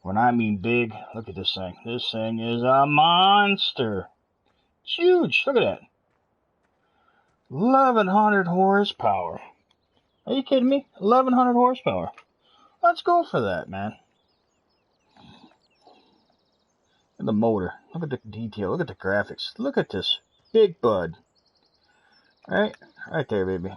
When I mean big, look at this thing. This thing is a monster. It's huge. Look at that. 1100 horsepower. Are you kidding me? 1100 horsepower. Let's go for that, man. And the motor. Look at the detail. Look at the graphics. Look at this big bud. Right there, baby.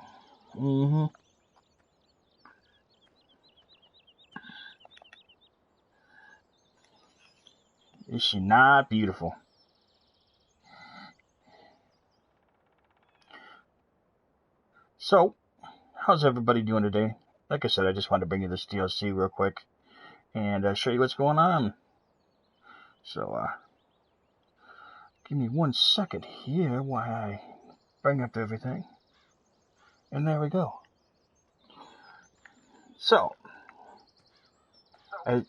Is she not beautiful? So, how's everybody doing today? Like I said, I just wanted to bring you this DLC real quick and show you what's going on. So, give me 1 second here while I bring up everything. And there we go. So, as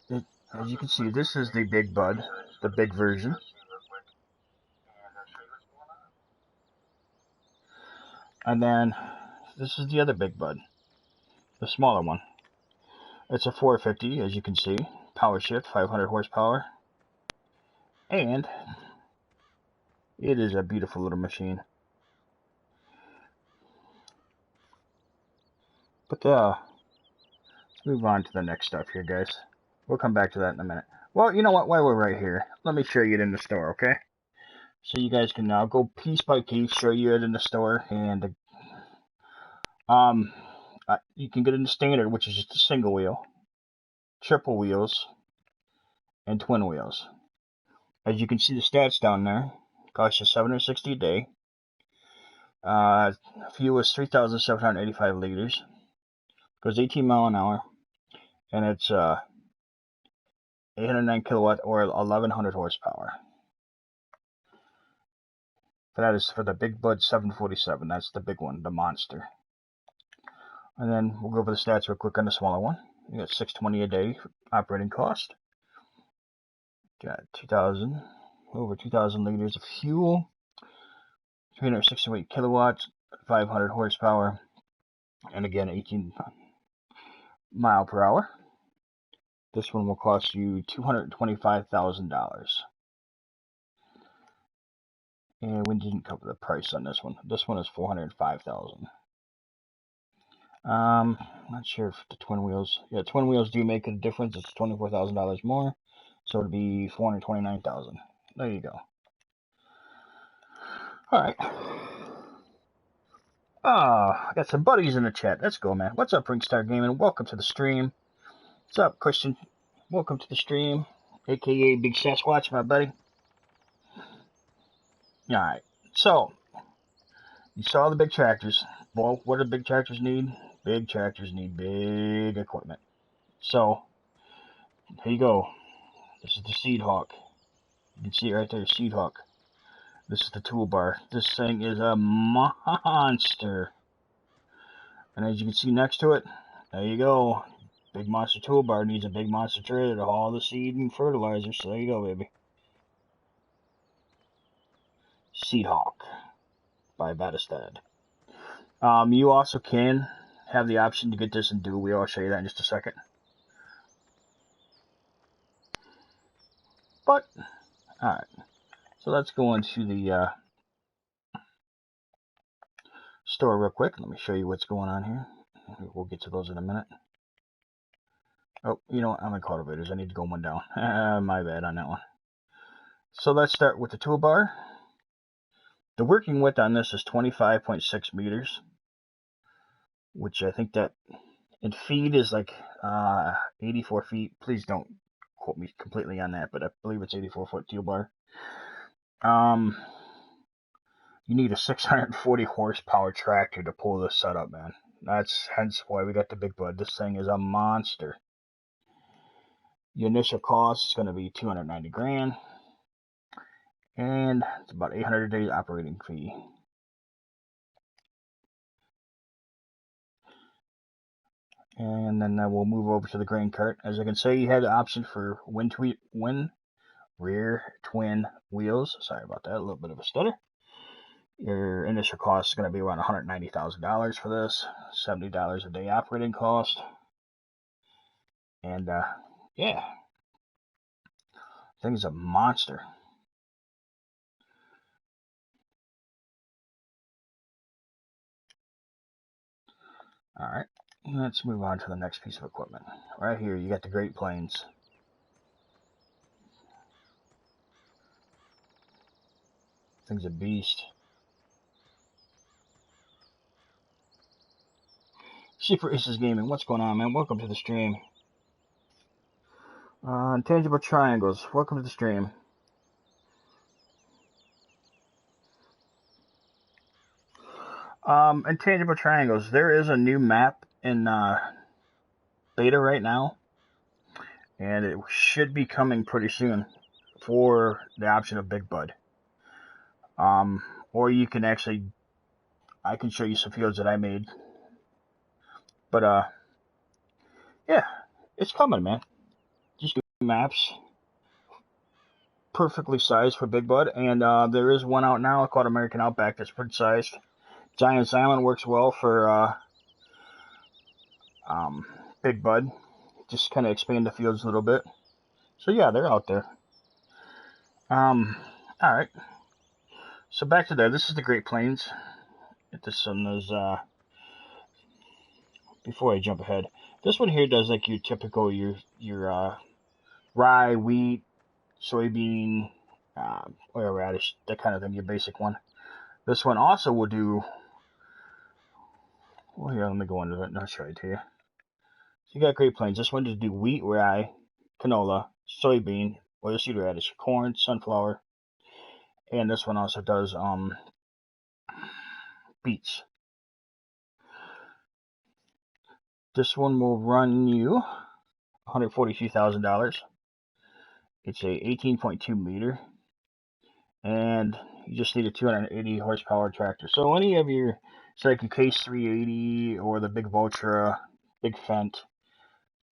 you can see, this is the big bud, the big version. And then, this is the other big bud, the smaller one. It's a 450, as you can see, power shift, 500 horsepower. And it is a beautiful little machine. But let's move on to the next stuff here, guys. We'll come back to that in a minute. Well, you know what? While we're right here, let me show you it in the store, okay? So you guys can now go piece by piece, show you it in the store, and you can get it in the standard, which is just a single wheel, triple wheels, and twin wheels. As you can see the stats down there, costs you $760 a day. Fuel is 3,785 liters. Goes 18 mile an hour, and it's 809 kilowatt or 1100 horsepower. That is for the Big Bud 747. That's the big one, the monster. And then we'll go over the stats real quick on the smaller one. You got $620 a day operating cost. Got over 2,000 liters of fuel, 368 kilowatts, 500 horsepower, and again 18 mile per hour. This one will cost you $225,000. And we didn't cover the price on this one. This one is $405,000. Not sure if the twin wheels. Yeah, twin wheels do make a difference. It's $24,000 more, so it'd be $429,000. There you go. All right. I got some buddies in the chat. Let's go, man. What's up, Ringstar Gaming? Welcome to the stream. What's up, Christian? Welcome to the stream, aka Big Sasquatch, my buddy. All right. So you saw the big tractors. Well, what do big tractors need? Big tractors need big equipment. So, here you go. This is the Seed Hawk. You can see it right there, Seed Hawk. This is the toolbar. This thing is a monster. And as you can see next to it, there you go. Big monster toolbar needs a big monster trailer to haul the seed and fertilizer. So there you go, baby. Seed Hawk by Batistad. You also can have the option to get this in dual wheel. I'll show you that in just a second. But, alright. So let's go into the store real quick. Let me show you what's going on here. We'll get to those in a minute. Oh, you know what? I'm in cultivators. I need to go one down. My bad on that one. So let's start with the toolbar. The working width on this is 25.6 meters. Which I think that in feet is like 84 feet. Please don't quote me completely on that, but I believe it's 84-foot toolbar. You need a 640 horsepower tractor to pull this setup, man. That's hence why we got the big bud. This thing is a monster. Your initial cost is going to be $290,000, and it's about $800 a day operating fee. And then we'll move over to the grain cart. As I can say, you had the option for rear twin wheels. Sorry about that, a little bit of a stutter. Your initial cost is going to be around $190,000 for this. $70 a day operating cost. And yeah, Thing's a monster. Alright, let's move on to the next piece of equipment. Right here, you got the Great Plains. Thing's a beast. Super Aces Gaming, what's going on, man? Welcome to the stream. Intangible Triangles, welcome to the stream. Intangible Triangles, there is a new map in beta right now, and it should be coming pretty soon for the option of Big Bud. Or you can actually, I can show you some fields that I made. But, yeah, it's coming, man. Just do maps. Perfectly sized for Big Bud. And there is one out now called American Outback that's pretty sized. Giant Island works well for Big Bud. Just kind of expand the fields a little bit. So, yeah, they're out there. Alright. So, back to that. This is the Great Plains. This one is, before I jump ahead, this one here does like your typical, your rye, wheat, soybean, oil radish, that kind of thing, your basic one. This one also will do, well, here, let me go into it and I'll show it to you. So you got Great Plains. This one to do wheat, rye, canola, soybean, oilseed radish, corn, sunflower, and this one also does beets. This one will run you $142,000. It's a 18.2 meter, and you just need a 280 horsepower tractor. So any of your, it's like a Case 380 or the big Vultra, big Fendt,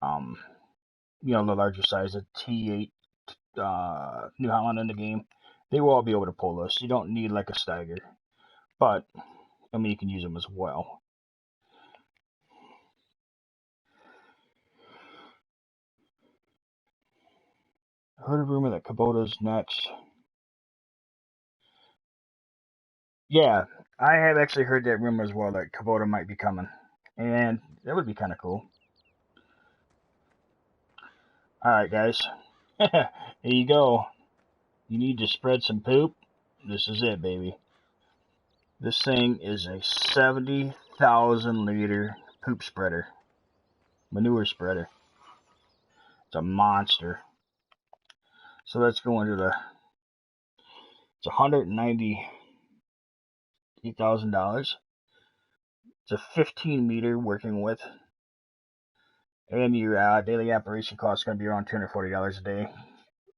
you know, the larger size, the T8 New Holland in the game, they will all be able to pull this. You don't need like a Steiger, but I mean you can use them as well. I heard a rumor that Kubota's next. Yeah, I have actually heard that rumor as well that Kubota might be coming, and that would be kind of cool. All right, guys, here you go. You need to spread some poop. This is it, baby. This thing is a 70,000 liter poop spreader, manure spreader. It's a monster. So let's go into the, it's $198,000. It's a 15 meter working width. And your daily operation cost is going to be around $240 a day.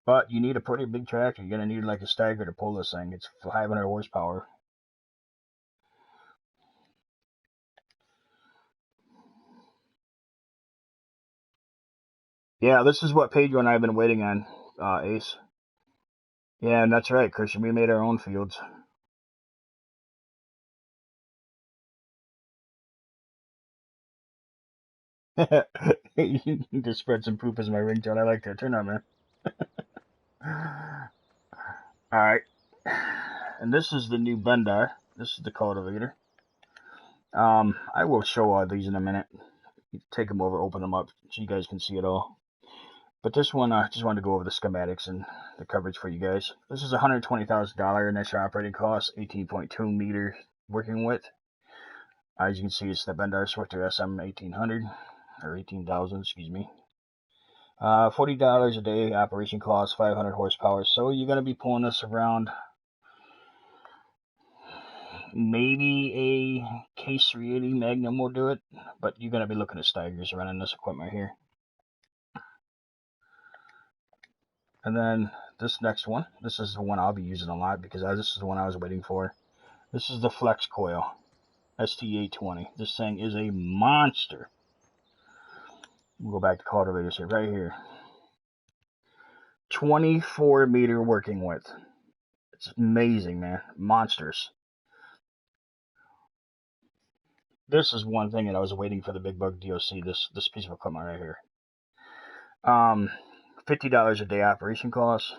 But you need a pretty big tractor. You're going to need like a Steiger to pull this thing. It's 500 horsepower. Yeah, this is what Pedro and I have been waiting on, Ace. Yeah, and that's right, Christian. We made our own fields. You need to spread some poop as my ringtone. I like that. Turn on, man. Alright. And this is the new Bendar. This is the cultivator. I will show all these in a minute. Take them over, open them up, so you guys can see it all. But this one, I just wanted to go over the schematics and the coverage for you guys. This is $120,000 initial operating cost, 18.2 meter working width. As you can see, it's the Bendar Swifter SM 1800, or 18,000, excuse me. $40 a day operation cost, 500 horsepower. So you're going to be pulling this around maybe a Case 380 Magnum will do it, but you're going to be looking at Steigers running this equipment here. And then this next one, this is the one I'll be using a lot because this is the one I was waiting for. This is the Flex Coil ST820. This thing is a monster. We'll go back to cultivators here, right here. 24 meter working width. It's amazing, man. Monsters. This is one thing that I was waiting for the Big Bug DOC, this piece of equipment right here. $50 a day operation cost,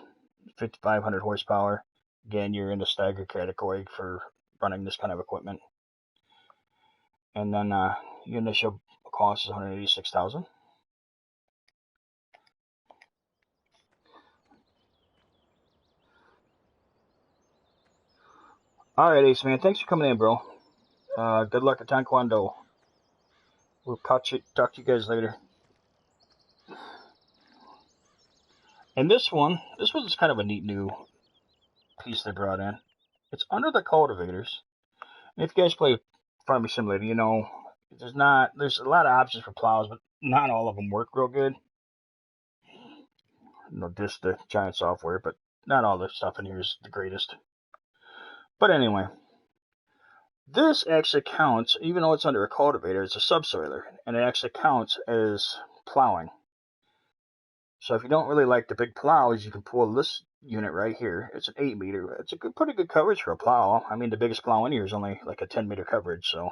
5,500 horsepower. Again, you're in the staggered category for running this kind of equipment. And then your initial cost is $186,000. All right, Ace Man, thanks for coming in, bro. Good luck at Taekwondo. We'll talk to you guys later. And this one is kind of a neat new piece they brought in. It's under the cultivators. And if you guys play Farming Simulator, you know there's a lot of options for plows, but not all of them work real good. You know, just the giant software, but not all the stuff in here is the greatest. But anyway, this actually counts, even though it's under a cultivator, it's a subsoiler, and it actually counts as plowing. So if you don't really like the big plows, you can pull this unit right here. It's an 8 meter. It's a pretty good coverage for a plow. I mean, the biggest plow in here is only like a 10 meter coverage, so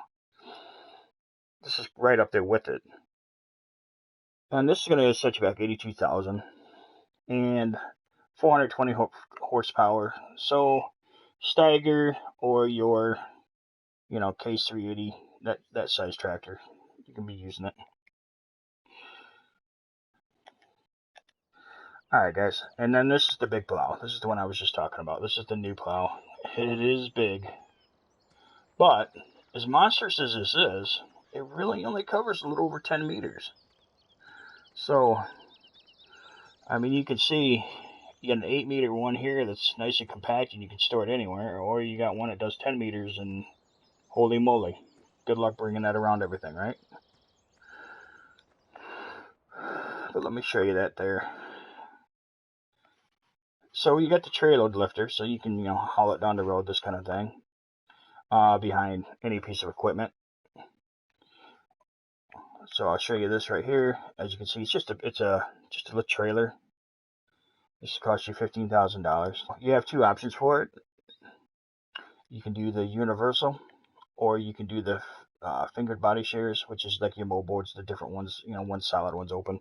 this is right up there with it. And this is going to set you back 82,000 and 420 horsepower. So Steiger or your, you know, Case 380, that size tractor, you can be using it. Alright guys, and then this is the big plow. This is the one I was just talking about. This is the new plow. It is big. But, as monstrous as this is, it really only covers a little over 10 meters. So, I mean, you can see, you got an 8 meter one here that's nice and compact and you can store it anywhere. Or you got one that does 10 meters and holy moly. Good luck bringing that around everything, right? But let me show you that there. So you got the tray load lifter, so you can, you know, haul it down the road, this kind of thing, behind any piece of equipment. So I'll show you this right here. As you can see, it's just a little trailer. This costs you $15,000. You have two options for it. You can do the universal, or you can do the fingered body shears, which is like your moldboards, the different ones, you know, one's solid, one's open.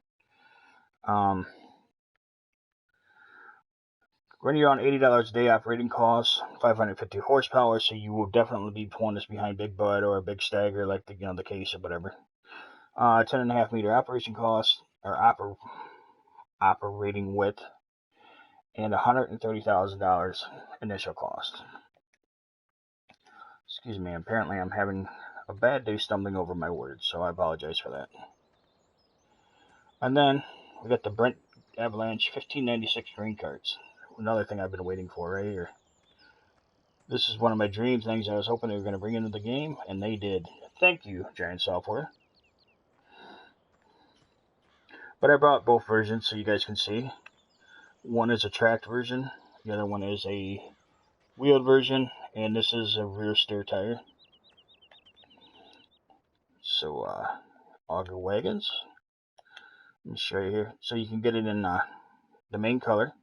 When you're on $80 a day operating costs, 550 horsepower, so you will definitely be one that's behind Big Bud or a big stagger like the, you know, the Case or whatever. 10.5 meter operation costs, or operating width, and $130,000 initial cost. Excuse me, apparently I'm having a bad day stumbling over my words, so I apologize for that. And then we got the Brent Avalanche 1596 grain carts. Another thing I've been waiting for right here. This is one of my dream things I was hoping they were going to bring into the game, and they did. Thank you, Giant Software. But I brought both versions so you guys can see. One is a tracked version, the other one is a wheeled version, and this is a rear steer tire. So, auger wagons. Let me show you here. So you can get it in the main color,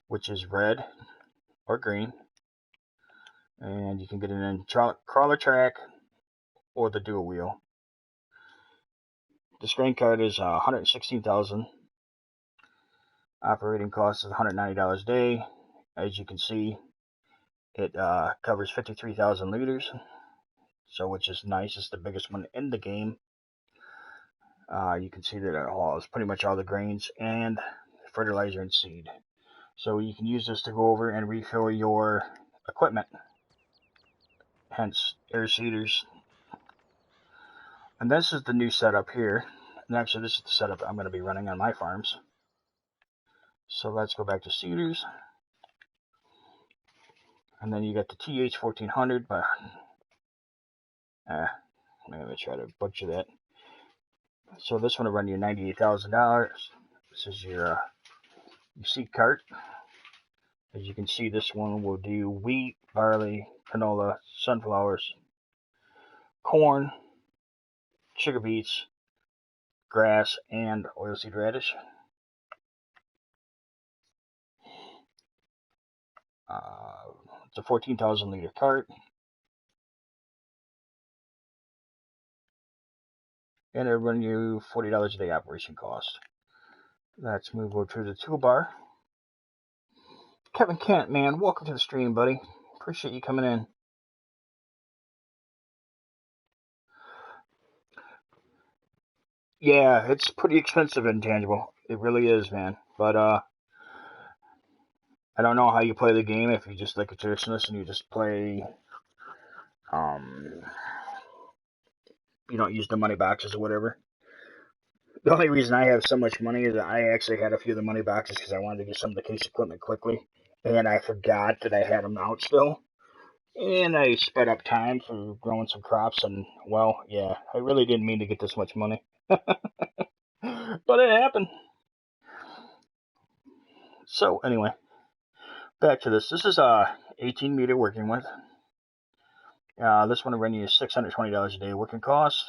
which is red or green. And you can get it in crawler track or the dual wheel. This grain cart is $116,000. Operating cost is $190 a day. As you can see, it covers 53,000 liters, so which is nice. It's the biggest one in the game. You can see that it hauls pretty much all the grains and fertilizer and seed. So you can use this to go over and refill your equipment, hence air seeders. And this is the new setup here. And actually, this is the setup I'm going to be running on my farms. So let's go back to seeders. And then you got the TH1400, but I'm going to try to butcher that. So this one will run you $98,000. This is your seed cart. As you can see, this one will do wheat, barley, canola, sunflowers, corn, sugar beets, grass, and oilseed radish. It's a 14,000 liter cart. And it'll run you $40 a day operation cost. Let's move over to the toolbar. Kevin Kent, man, welcome to the stream, buddy. Appreciate you coming in. Yeah, it's pretty expensive intangible. It really is, man. But I don't know how you play the game if you just like a traditionalist and you just play you don't use the money boxes or whatever. The only reason I have so much money is that I actually had a few of the money boxes because I wanted to get some of the case equipment quickly. And I forgot that I had them out still. And I sped up time for growing some crops. And, well, yeah, I really didn't mean to get this much money. But it happened. So, anyway, back to this. This is a 18 meter working with. This one will run you $620 a day working cost.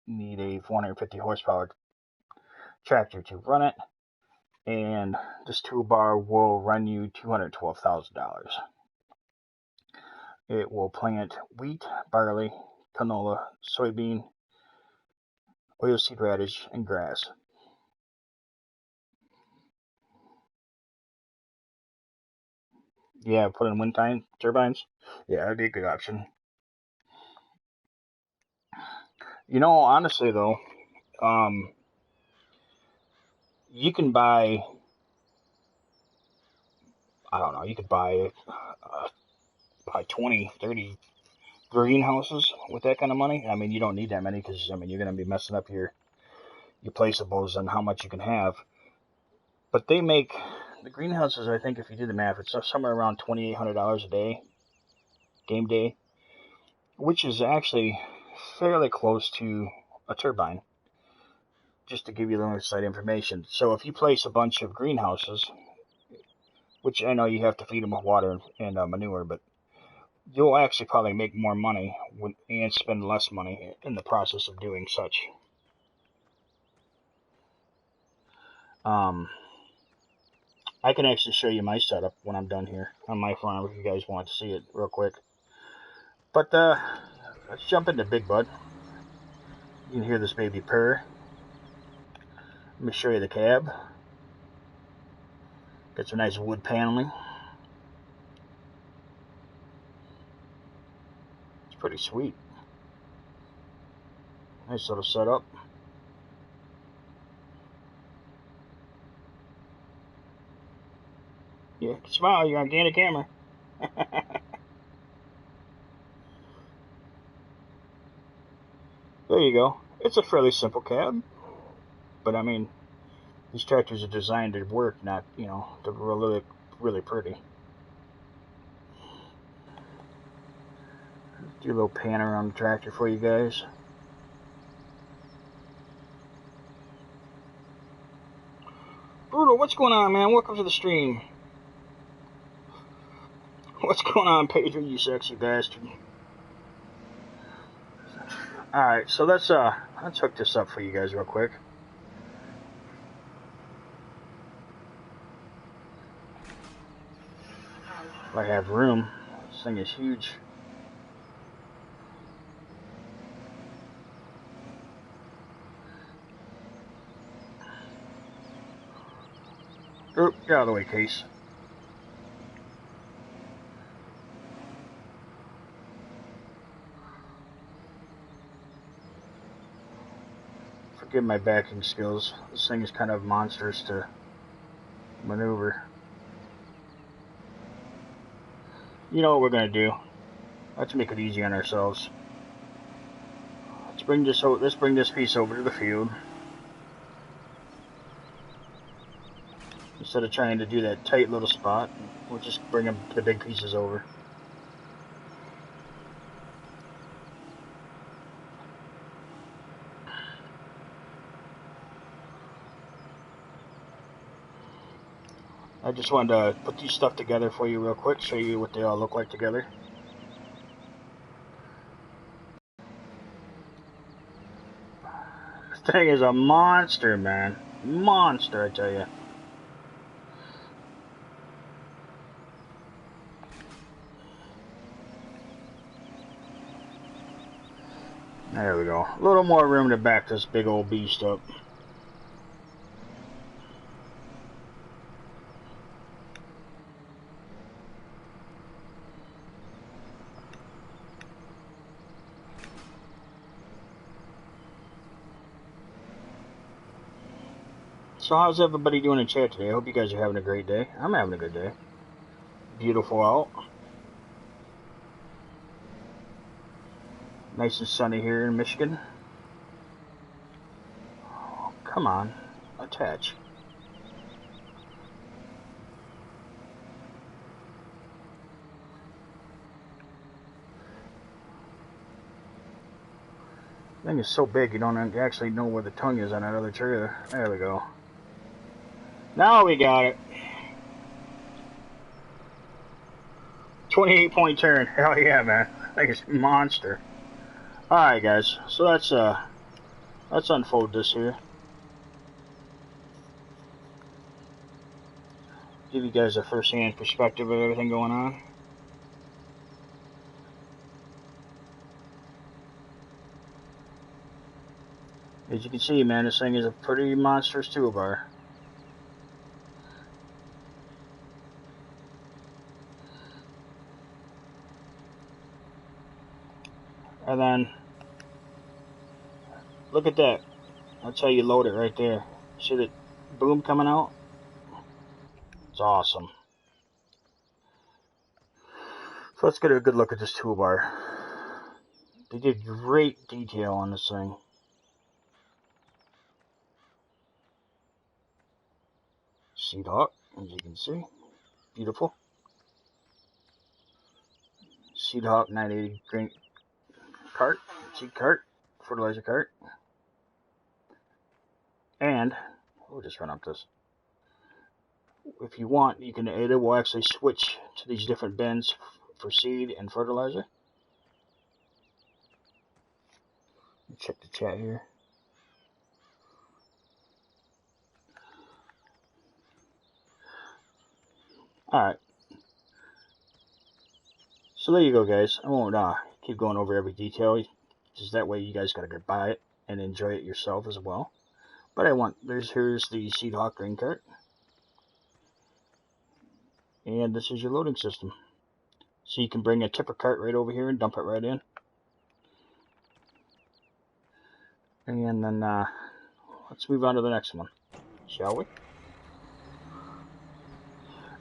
You need a 450 horsepower tractor to run it. And this toolbar will run you $212,000. It will plant wheat, barley, canola, soybean, oilseed radish, and grass. Yeah, put in wind turbines. Yeah, that'd be a good option. You know, honestly though, you can buy, I don't know, you could buy 20, 30 greenhouses with that kind of money. I mean, you don't need that many because, I mean, you're going to be messing up your placeables and how much you can have. But they make, the greenhouses, I think if you do the math, it's somewhere around $2,800 a day, game day, which is actually fairly close to a turbine, just to give you a little inside information. So if you place a bunch of greenhouses, which I know you have to feed them with water and manure, but you'll actually probably make more money and spend less money in the process of doing such. I can actually show you my setup when I'm done here on my farm if you guys want to see it real quick. But let's jump into Big Bud. You can hear this baby purr. Let me show you the cab. Got some nice wood paneling. It's pretty sweet. Nice little setup. Yeah, smile, you're on the camera. There you go. It's a fairly simple cab. But I mean, these tractors are designed to work, not, you know, to really, really pretty. Do a little pan around the tractor for you guys. Brutal, what's going on, man? Welcome to the stream. What's going on, Pedro, you sexy bastard? Alright, so let's hook this up for you guys real quick. If I have room. This thing is huge. Oh, get out of the way, Case. Forgive my backing skills. This thing is kind of monstrous to maneuver. You know what we're gonna do? Let's make it easy on ourselves. Let's bring this piece over to the field. Instead of trying to do that tight little spot, we'll just bring the big pieces over. I just wanted to put these stuff together for you real quick, show you what they all look like together. This thing is a monster, man. Monster, I tell you. There we go. A little more room to back this big old beast up. So how's everybody doing in chat today? I hope you guys are having a great day. I'm having a good day. Beautiful out. Nice and sunny here in Michigan. Oh, come on. Attach. The thing is so big you don't actually know where the tongue is on that other trailer. There we go. Now we got it. 28-point turn. Hell yeah, man. That thing is a monster. Alright, guys. So let's unfold this here. Give you guys a first-hand perspective of everything going on. As you can see, man, this thing is a pretty monstrous toolbar. And then, look at that. That's how you load it right there. See the boom coming out? It's awesome. So let's get a good look at this toolbar. They did great detail on this thing. Seed hawk, as you can see. Beautiful. Seed hawk 980 grain cart, seed cart, fertilizer cart. And we'll just run up this. If you want, you can, it will actually switch to these different bins for seed and fertilizer. Check the chat here. Alright. So there you go, guys. I won't keep going over every detail, just that way you guys gotta go buy it and enjoy it yourself as well. But here's the Seed Hawk grain cart. And this is your loading system. So you can bring a tipper cart right over here and dump it right in. And then let's move on to the next one, shall we?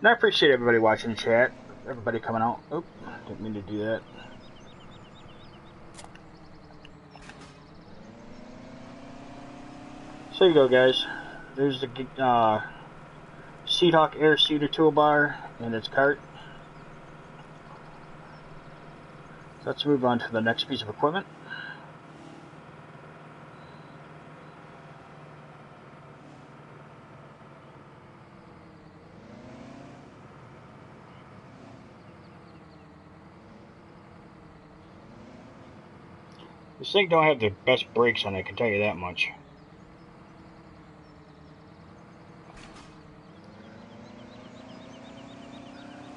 And I appreciate everybody watching the chat. Everybody coming out. Oop, didn't mean to do that. So there you go, guys. There's the Seed Hawk Air Seeder Toolbar and its cart. So let's move on to the next piece of equipment. This thing don't have the best brakes on it, I can tell you that much.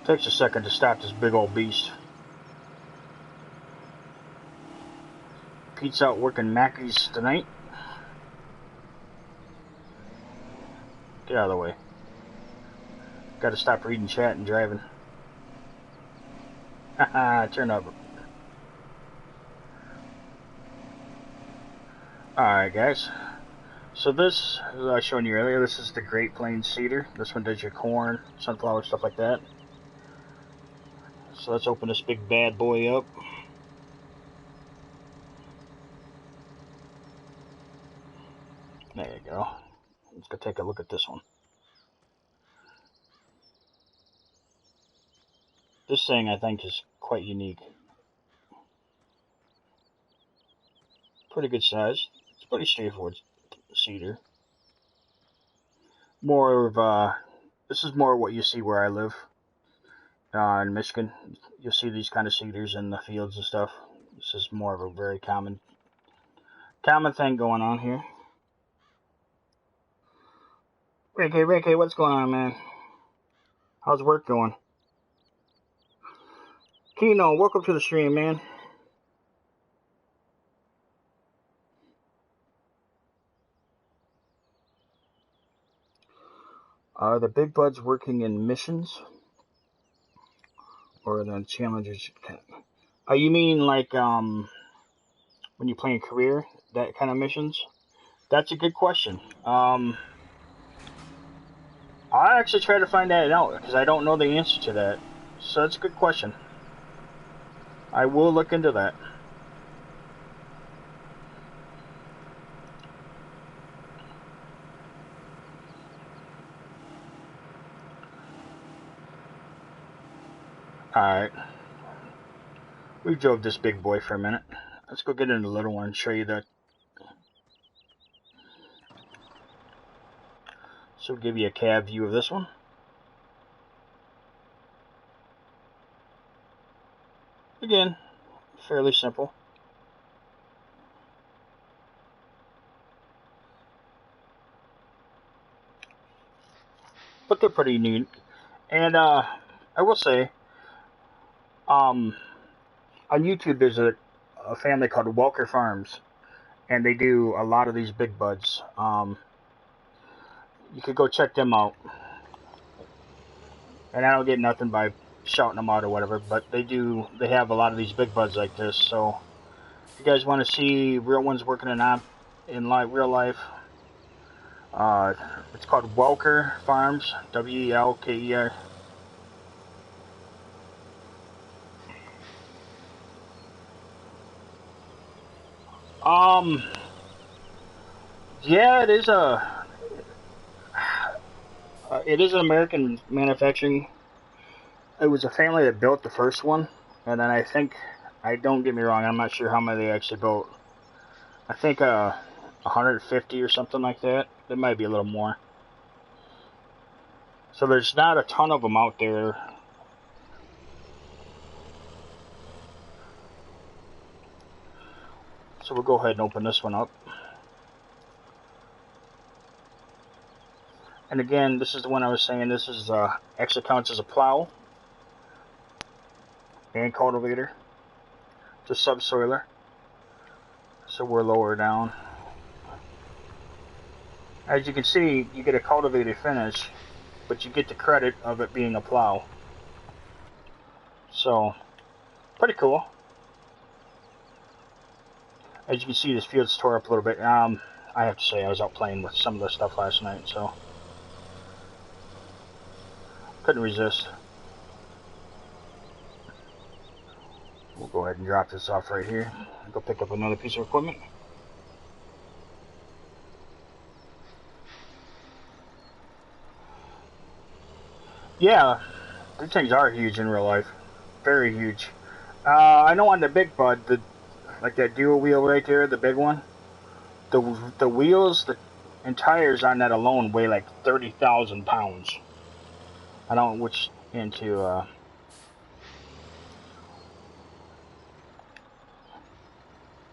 Takes a second to stop this big old beast. Pete's out working Mackey's tonight. Get out of the way. Gotta stop reading chat and driving. Haha, turn up. Alright, guys. So this, as I was showing you earlier, this is the Great Plains Seeder. This one does your corn, sunflower, stuff like that. So let's open this big bad boy up. There you go. Let's go take a look at this one. This thing, I think, is quite unique. Pretty good size. It's pretty straightforward seeder. More of, this is more what you see where I live. In Michigan, you'll see these kind of seeders in the fields and stuff. This is more of a very common thing going on here. Ricky, what's going on, man? How's work going? Kino, welcome to the stream, man. Are the big buds working in missions? Or the challengers? You mean like when you're playing career, that kind of missions? That's a good question. I actually try to find that out because I don't know the answer to that. So that's a good question. I will look into that. Alright. We drove this big boy for a minute. Let's go get in the little one and show you that. So we'll give you a cab view of this one. Again, fairly simple. But they're pretty neat. And I will say, on YouTube there's a family called Welker Farms, and they do a lot of these big buds. You could go check them out. And I don't get nothing by shouting them out or whatever, but they have a lot of these big buds like this. So if you guys want to see real ones working in real life, it's called Welker Farms, W-E-L-K-E-R. Yeah, it is an American manufacturing. It was a family that built the first one, and then don't get me wrong, I'm not sure how many they actually built. I think 150 or something like that. There might be a little more. So there's not a ton of them out there. So we'll go ahead and open this one up. And again, this is the one I was saying, this is actually counts as a plow and cultivator. It's a subsoiler. So we're lower down. As you can see, you get a cultivated finish, but you get the credit of it being a plow. So, pretty cool. As you can see, this field's tore up a little bit. I have to say, I was out playing with some of this stuff last night, so couldn't resist. We'll go ahead and drop this off right here. Go pick up another piece of equipment. Yeah, these things are huge in real life. Very huge. I know on the big bud, like that dual wheel right there, the big one, the wheels and tires on that alone weigh like 30,000 pounds. I don't know which into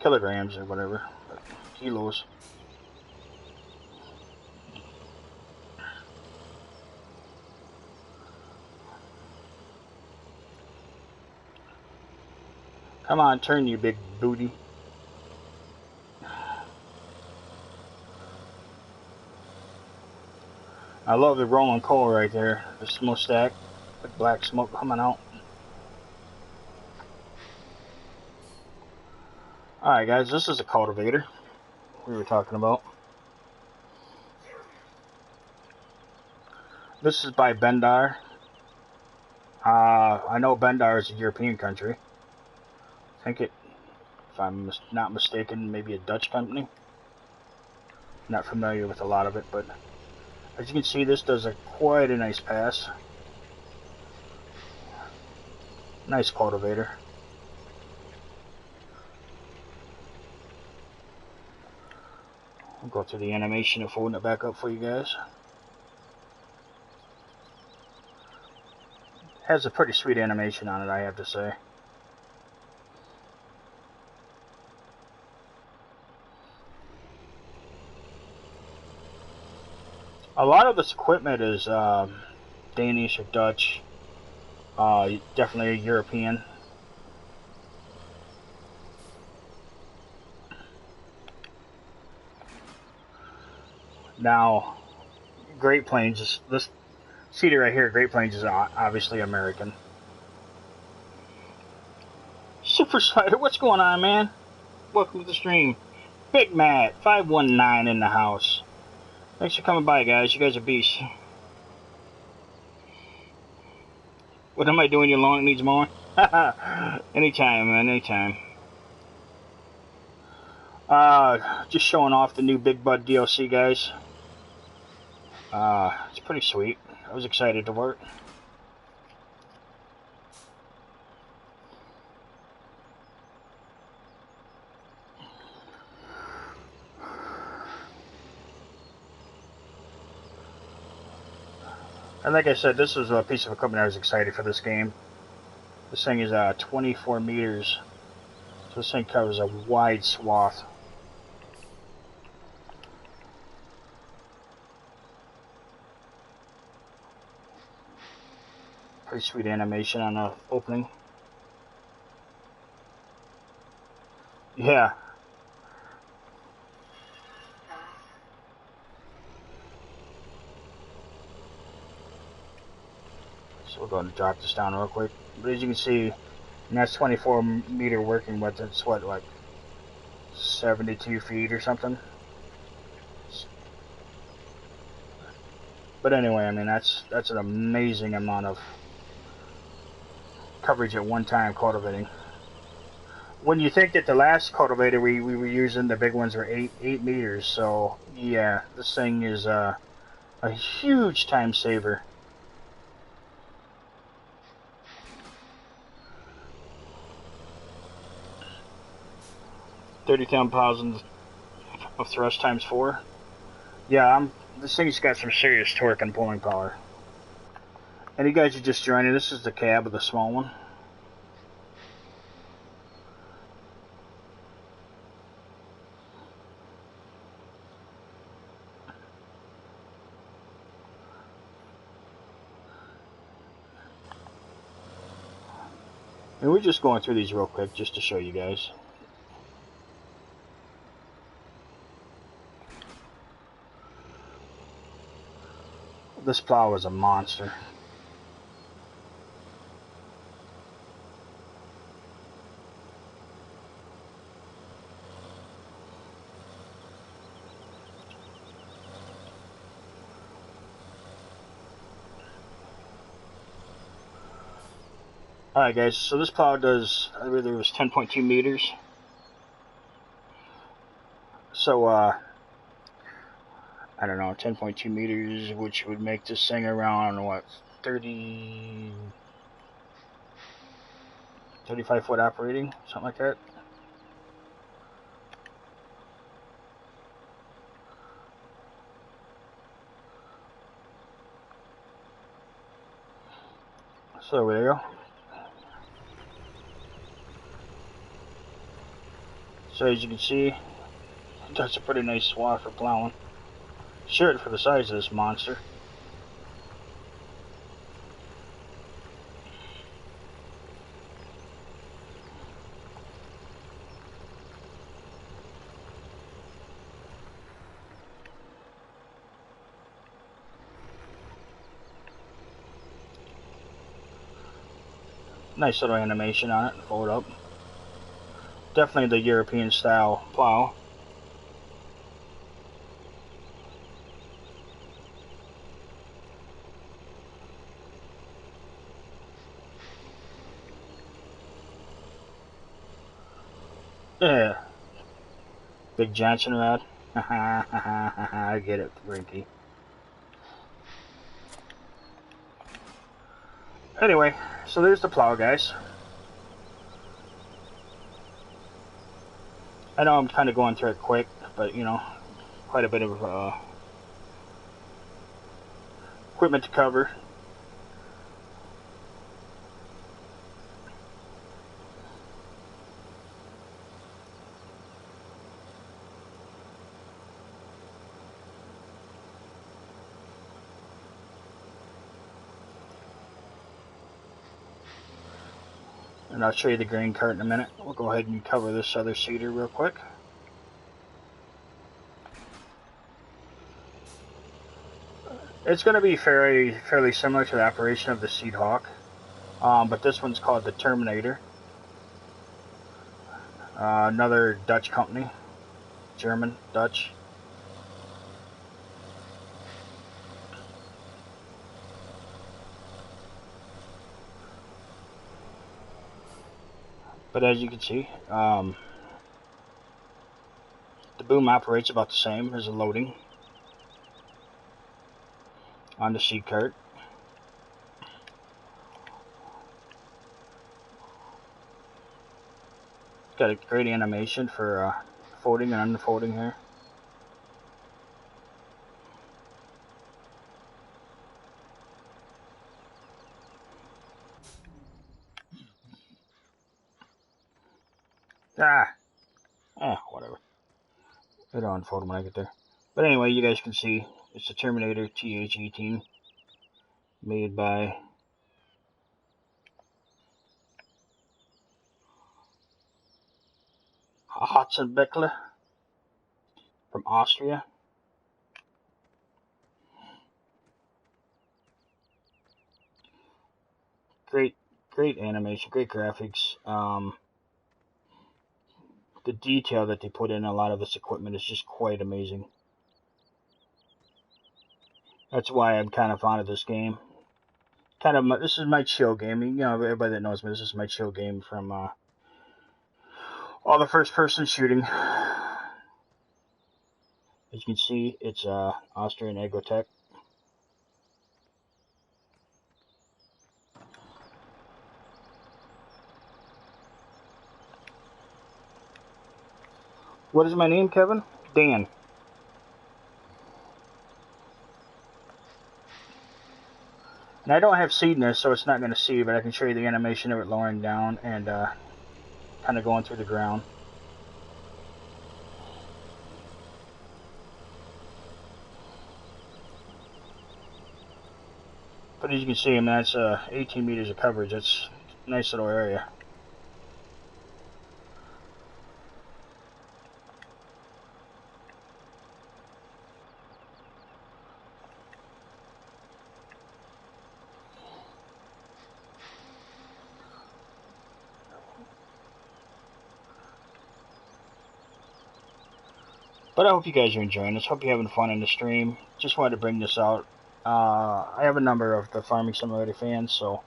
kilograms or whatever, but kilos. Come on, turn, you big booty. I love the rolling coal right there. The smokestack with black smoke coming out. Alright guys, this is a cultivator we were talking about. This is by Bendar. I know Bendar is a European country. I think it, if I'm not mistaken, maybe a Dutch company. Not familiar with a lot of it, but as you can see, this does quite a nice pass. Nice cultivator. I'll go through the animation of holding it back up for you guys. Has a pretty sweet animation on it, I have to say. A lot of this equipment is Danish or Dutch, definitely European. Now, Great Plains, this cedar right here, Great Plains, is obviously American. Super Spider, what's going on, man? Welcome to the stream. Big Matt 519 in the house. Thanks for coming by, guys. You guys are beasts. What am I doing? Your lawn needs mowing? Anytime, man, anytime. Just showing off the new Big Bud DLC, guys. It's pretty sweet. I was excited to work. And like I said, this was a piece of equipment I was excited for this game. This thing is 24 meters. So this thing covers a wide swath. Pretty sweet animation on the opening. Yeah. So we're going to drop this down real quick. But as you can see, and that's 24 meter working width. It's what, like 72 feet or something? But anyway, I mean, that's an amazing amount of coverage at one time cultivating. When you think that the last cultivator we were using, the big ones were 8 meters. So yeah, this thing is a huge time saver. 30,000 pounds of thrust times 4. Yeah, this thing's got some serious torque and pulling power. And you guys are just joining, this is the cab of the small one. And we're just going through these real quick just to show you guys. This plow is a monster. Alright guys, so this plow does, I believe it was 10.2 meters. So, I don't know, 10.2 meters, which would make this thing around, what, 35 foot operating, something like that. So there you go. So as you can see, that's a pretty nice swath for plowing. Sure, for the size of this monster. Nice little animation on it, fold up. Definitely the European style plow. Yeah. Big Johnson rod. I get it, Rinky. Anyway, so there's the plow, guys. I know I'm kind of going through it quick, but you know, quite a bit of equipment to cover. And I'll show you the grain cart in a minute. We'll go ahead and cover this other seeder real quick. It's going to be fairly similar to the operation of the Seed Hawk, but this one's called the Terminator. Another Dutch company, German, Dutch. But as you can see, the boom operates about the same as the loading on the seed cart. Got a great animation for folding and unfolding here. Whatever. It'll unfold when I get there. But anyway, you guys can see it's the Terminator TH-18 made by Hudson Beckler from Austria. Great animation, great graphics. The detail that they put in a lot of this equipment is just quite amazing. That's why I'm kind of fond of this game. This is my chill game. You know, everybody that knows me, this is my chill game from all the first-person shooting. As you can see, it's Austrian Agrotech. What is my name, Kevin? Dan. And I don't have seed in this, so it's not going to see, but I can show you the animation of it lowering down and kind of going through the ground. But as you can see, I mean, that's 18 meters of coverage. That's a nice little area. But I hope you guys are enjoying this. Hope you're having fun in the stream. Just wanted to bring this out. I have a number of the Farming Simulator fans, so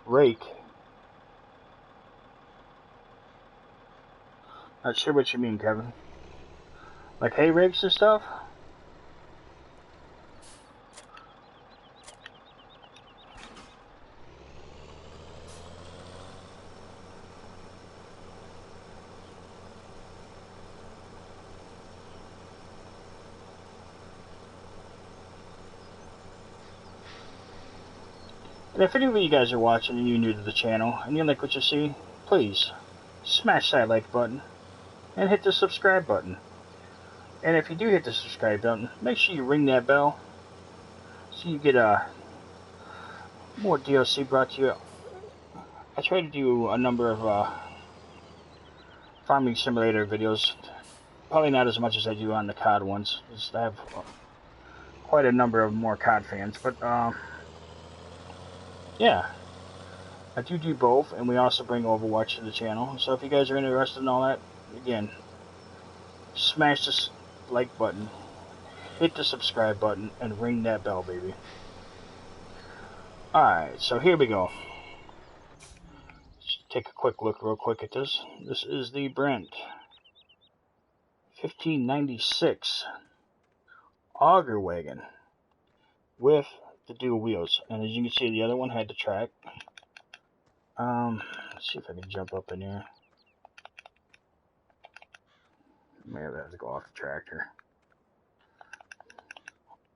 rake. Not sure what you mean, Kevin. Like hay rakes and stuff? And if any of you guys are watching and you're new to the channel and you like what you see, please smash that like button and hit the subscribe button. And if you do hit the subscribe button, make sure you ring that bell so you get more DLC brought to you. I try to do a number of Farming Simulator videos. Probably not as much as I do on the COD ones. I have quite a number of more COD fans, but yeah, I do both, and we also bring Overwatch to the channel. So if you guys are interested in all that, again, smash this like button, hit the subscribe button, and ring that bell, baby. Alright, so here we go. Let's take a quick look real quick at this. This is the Brent 1596 auger wagon with the dual wheels, and as you can see, the other one had the track. Let's see if I can jump up in here. Maybe I have to go off the tractor.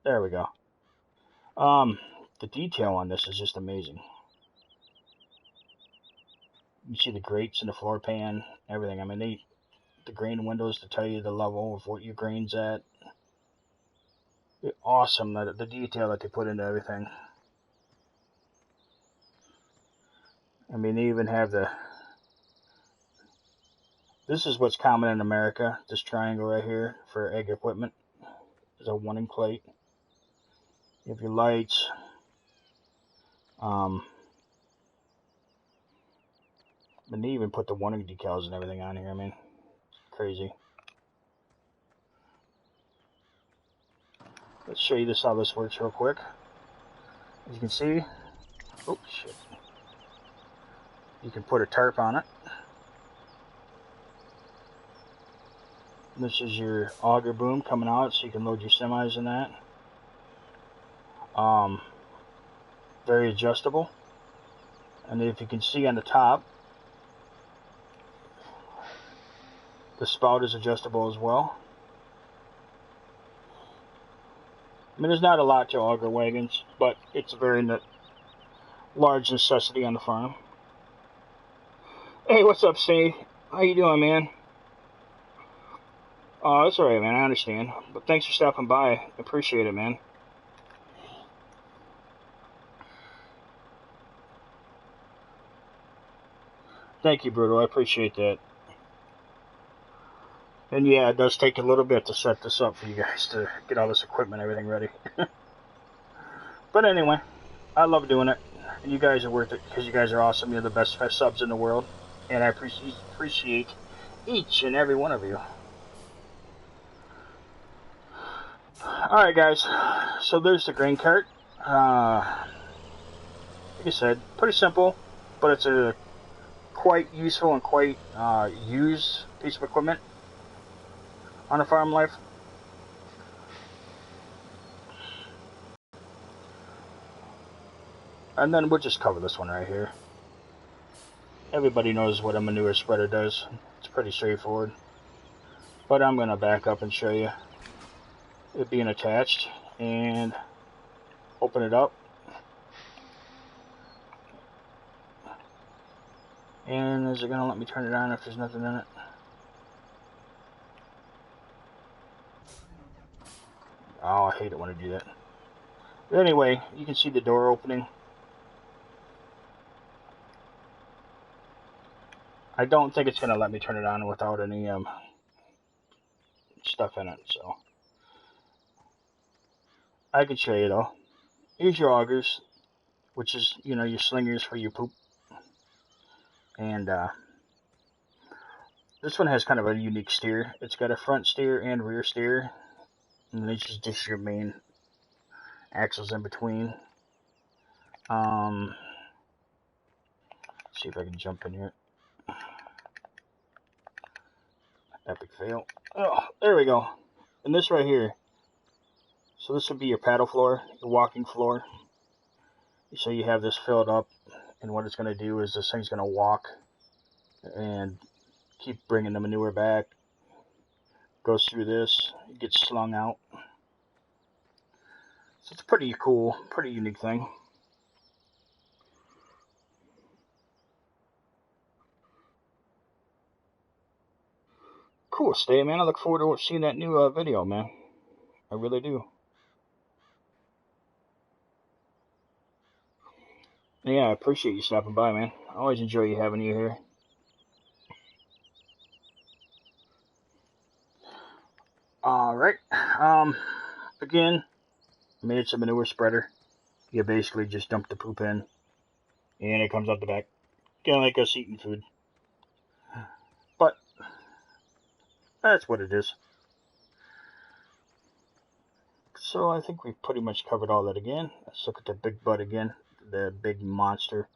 There we go. The detail on this is just amazing. You see the grates in the floor pan, everything. I mean, the grain windows to tell you the level of what your grain's at. Awesome, the detail that they put into everything. I mean, they even have this is what's common in America, this triangle right here for egg equipment. There's a warning plate. You have your lights. And they even put the warning decals and everything on here. I mean, crazy. Let's show you this how this works real quick. As you can see, oh shit, you can put a tarp on it. This is your auger boom coming out, so you can load your semis in that. Very adjustable. And if you can see on the top, the spout is adjustable as well. I mean, there's not a lot to auger wagons, but it's a very large necessity on the farm. Hey, what's up, Steve? How you doing, man? Oh, that's alright, man. I understand. But thanks for stopping by. I appreciate it, man. Thank you, Bruto. I appreciate that. And yeah, it does take a little bit to set this up for you guys to get all this equipment and everything ready. But anyway, I love doing it. And you guys are worth it because you guys are awesome. You're the best subs in the world. And I appreciate each and every one of you. Alright, guys. So there's the grain cart. Like I said, pretty simple, but it's a quite useful and quite used piece of equipment on a farm life. And then we'll just cover this one right here. Everybody knows what a manure spreader does. It's pretty straightforward. But I'm going to back up and show you it being attached and open it up. And is it going to let me turn it on if there's nothing in it? Oh, I hate it when I do that. But anyway, you can see the door opening. I don't think it's going to let me turn it on without any stuff in it, so I can show you though. Here's your augers, which is, you know, your slingers for your poop. And this one has kind of a unique steer. It's got a front steer and rear steer. And this is just your main axles in between. See if I can jump in here. Epic fail. Oh, there we go. And this right here. So this would be your paddle floor, your walking floor. So you have this filled up, and what it's going to do is this thing's going to walk and keep bringing the manure back. Goes through this, it gets slung out. So it's pretty cool, pretty unique thing. Cool, Stay, man. I look forward to seeing that new video, man. I really do. Yeah, I appreciate you stopping by, man. I always enjoy having you here. Alright. Again, I mean, it's a manure spreader. You basically just dump the poop in, and it comes out the back. Kind of like us eating food. But that's what it is. So I think we've pretty much covered all that again. Let's look at the big butt again. The big monster.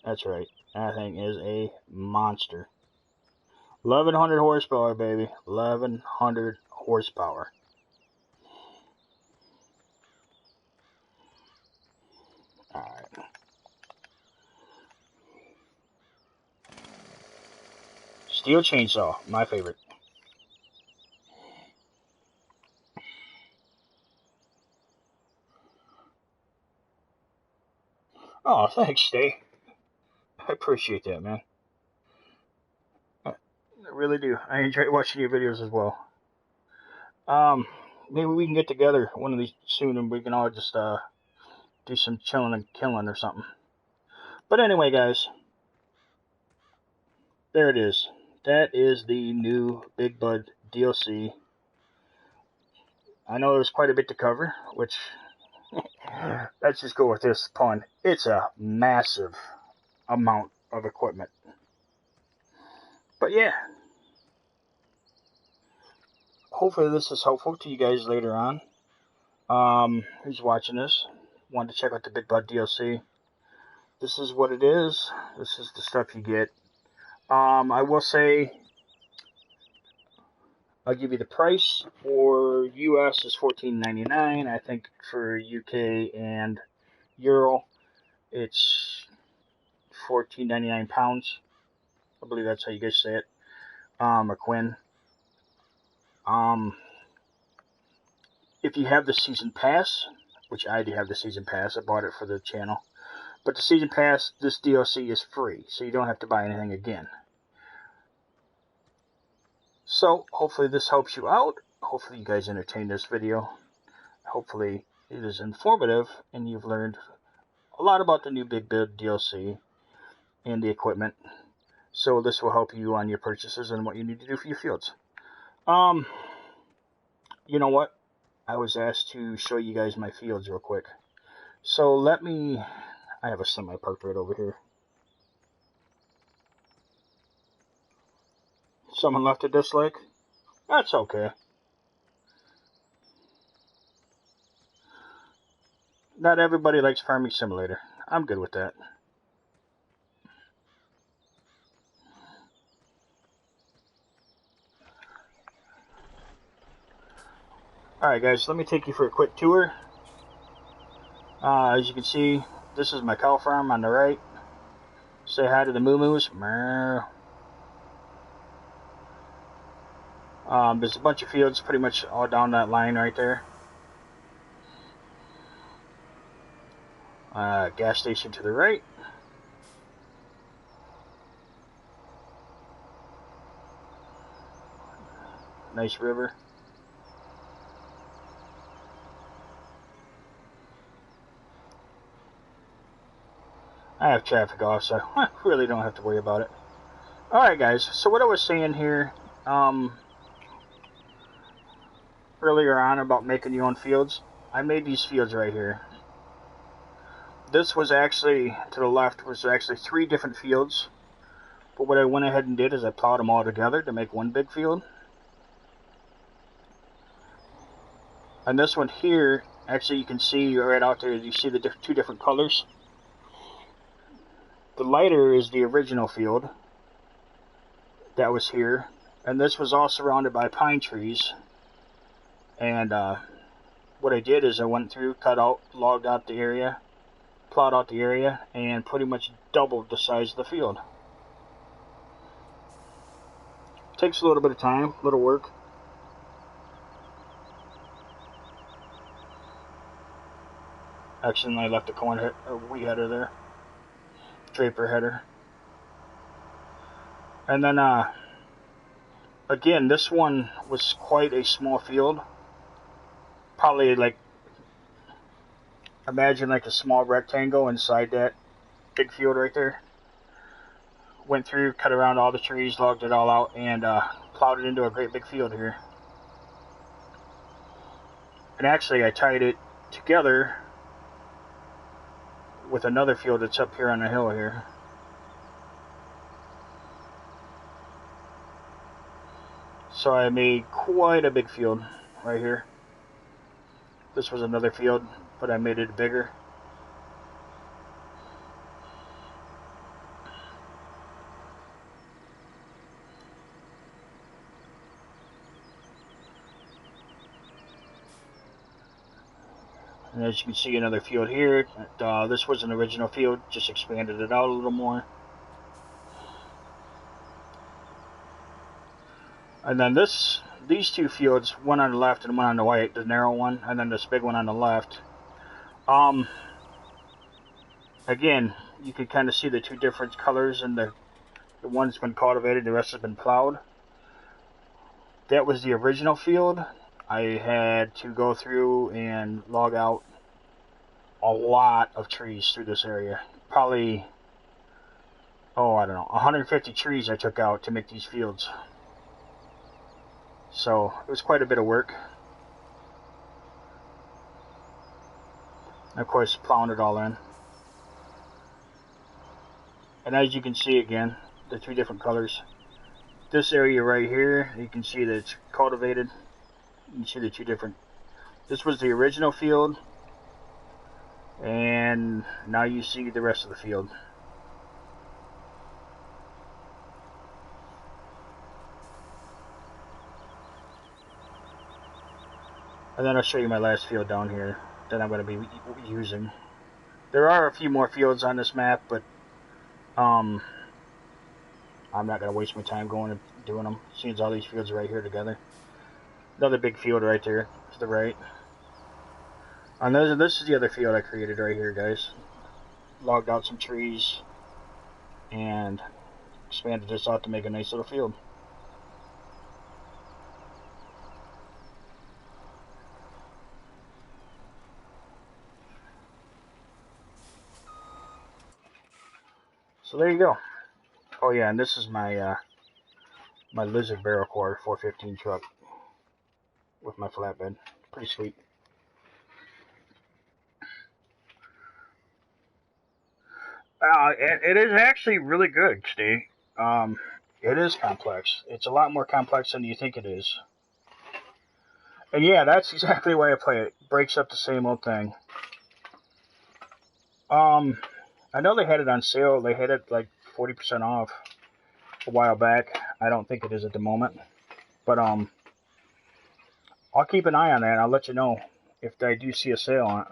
That's right. That thing is a monster. 1100 horsepower, baby. 1100 horsepower. Alright. Steel chainsaw. My favorite. Oh, thanks, Stay. I appreciate that, man. I really do. I enjoy watching your videos as well. Maybe we can get together one of these soon and we can all just do some chilling and killing or something. But anyway, guys, there it is. That is the new Big Bud DLC. I know there's quite a bit to cover, which let's just go with this pun. It's a massive amount of equipment. But yeah, hopefully this is helpful to you guys later on. Who's watching this? Wanted to check out the Big Bud DLC. This is what it is. This is the stuff you get. I will say, I'll give you the price. For US is $14.99. I think for UK and Euro, it's £14.99. I believe that's how you guys say it. Or Quinn. If you have the season pass, which I do have the season pass, I bought it for the channel. But the season pass, this DLC is free, so you don't have to buy anything again. So, hopefully this helps you out. Hopefully you guys entertained this video. Hopefully it is informative and you've learned a lot about the new Big Bud DLC and the equipment. So this will help you on your purchases and what you need to do for your fields. You know what? I was asked to show you guys my fields real quick. So I have a semi parked right over here. Someone left a dislike? That's okay. Not everybody likes Farming Simulator. I'm good with that. Alright guys, let me take you for a quick tour. As you can see, this is my cow farm on the right. Say hi to the moo-moos. There's a bunch of fields pretty much all down that line right there. Gas station to the right. Nice river. I have traffic off, so I really don't have to worry about it. Alright guys, so what I was saying here earlier on about making your own fields, I made these fields right here. This was actually, to the left, was actually 3 different fields. But what I went ahead and did is I plowed them all together to make one big field. And this one here, actually you can see right out there, you see the 2 different colors. The lighter is the original field that was here. And this was all surrounded by pine trees. And what I did is I went through, cut out, logged out the area, plowed out the area, and pretty much doubled the size of the field. Takes a little bit of time, a little work. Actually, I left a corn wheat header there. Draper header. And then, again, this one was quite a small field. Probably like, imagine like a small rectangle inside that big field right there. Went through, cut around all the trees, logged it all out, and plowed it into a great big field here. And actually, I tied it together with another field that's up here on the hill here. So I made quite a big field right here. This was another field, but I made it bigger. And as you can see, another field here. This was an original field, just expanded it out a little more. And then these 2 fields, one on the left and one on the right, the narrow one, and then this big one on the left. Again, you can kind of see the 2 different colors, and the one's been cultivated, the rest has been plowed. That was the original field. I had to go through and log out a lot of trees through this area. Probably, I don't know, 150 trees I took out to make these fields. So it was quite a bit of work. And of course, plowing it all in. And as you can see again, the 2 different colors. This area right here, you can see that it's cultivated. You see the two different. This was the original field, and now you see the rest of the field. And then I'll show you my last field down here that I'm going to be using. There are a few more fields on this map, but I'm not going to waste my time going and doing them. Seems all these fields are right here together. Another big field right there to the right. And this is the other field I created right here, guys. Logged out some trees and expanded this out to make a nice little field. So there you go. Oh yeah, and this is my my Lizard barrel core 415 truck with my flatbed. Pretty sweet. It is actually really good, Steve. It is complex. It's a lot more complex than you think it is. And yeah, that's exactly the way I play it. Breaks up the same old thing. I know they had it on sale. They had it like 40% off a while back. I don't think it is at the moment. But I'll keep an eye on that. I'll let you know if I do see a sale on it.